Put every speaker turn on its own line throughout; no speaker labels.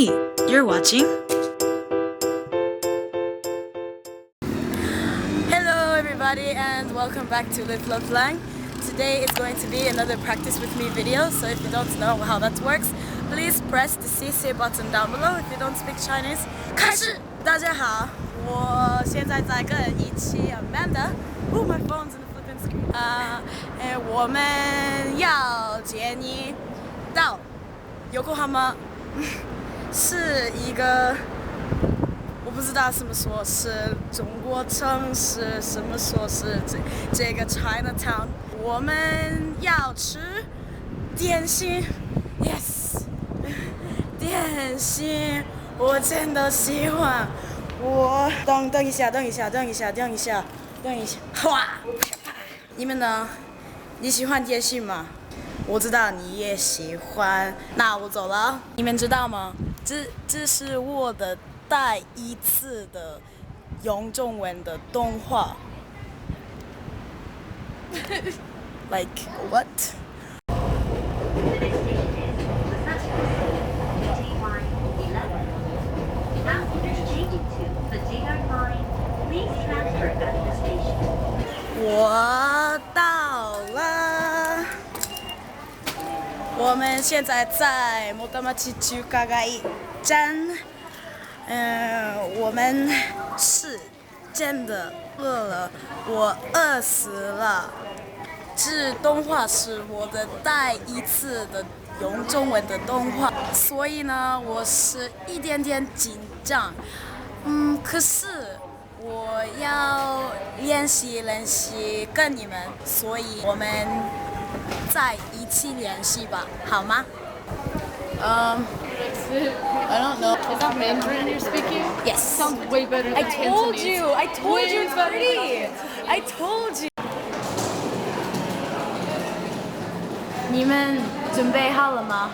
Hey, you're watching? Hello everybody and welcome back to Live Love Lang. Today is going to be another practice with me video, so if you don't know how that works, please press the CC button down below if you don't speak Chinese. 开始！大家好，我现在在跟一起 Amanda. Oh, my phone's in the flipping screen. 我们要接你到Yokohama 是一个我不知道怎么说，是中国城市，什么说是这个 Chinatown。我们要吃点心 ，yes， 点心，我真的喜欢。等一下，哇！你们呢？你喜欢点心吗？我知道你也喜欢，那我走了。你们知道吗？这是我的第一次的用中文的动画。Like what?我到了。我们现在在元町中華街站。我们是真的饿了，我饿死了。这动画是我的第一次的用中文的动画，所以呢，我是一点点紧张。可是我要练习跟你们，所以我们再一起练习吧，好吗
I don't know. Is that Mandarin you're speaking?
Yes.
Sounds way better than Cantonese.
I told you it's pretty. I told you. 你们准备好了吗？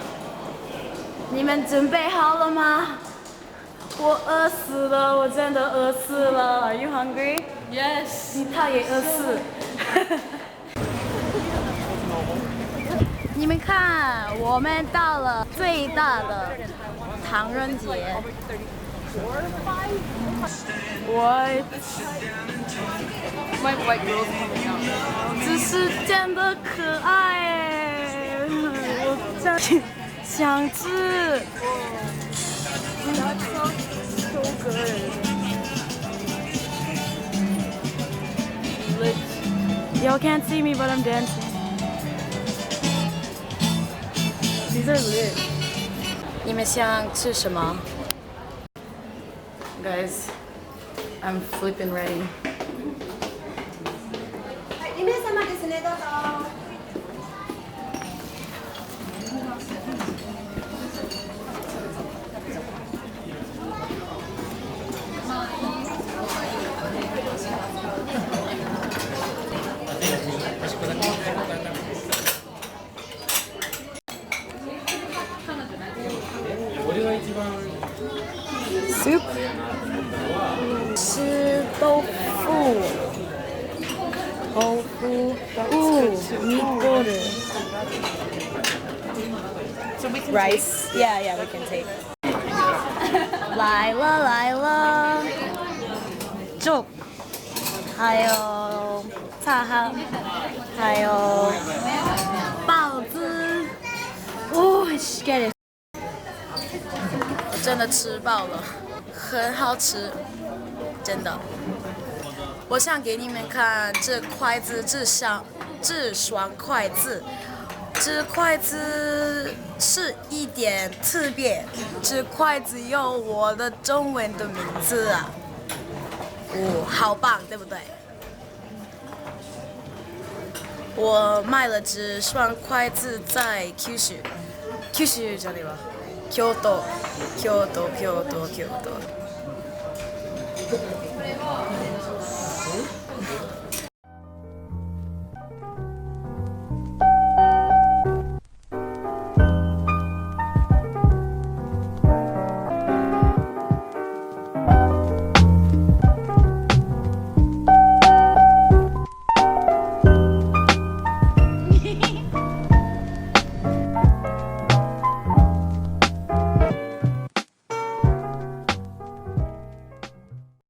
我饿死了，我真的饿死了。Are you hungry?
Yes.
他也饿死。你们看，我们到了最大的唐人街。
My white girl's coming out.
这是真的可爱哎，我真想吃。So good. Y'all can't see me, but I'm dancing. These are lit. 你们想吃什么
Guys, I'm flipping ready.
2名様ですね、どうぞ。
soup 吃豆腐meat border
So we can
rice yeah we can take 来了粥还有菜还有包子get it 我真的吃饱了，很好吃，真的。我想给你们看这筷子，这双筷子，这筷子是一点特别，这筷子有我的中文的名字啊，好棒，对不对？我买了这双筷子在九州这里吧。京都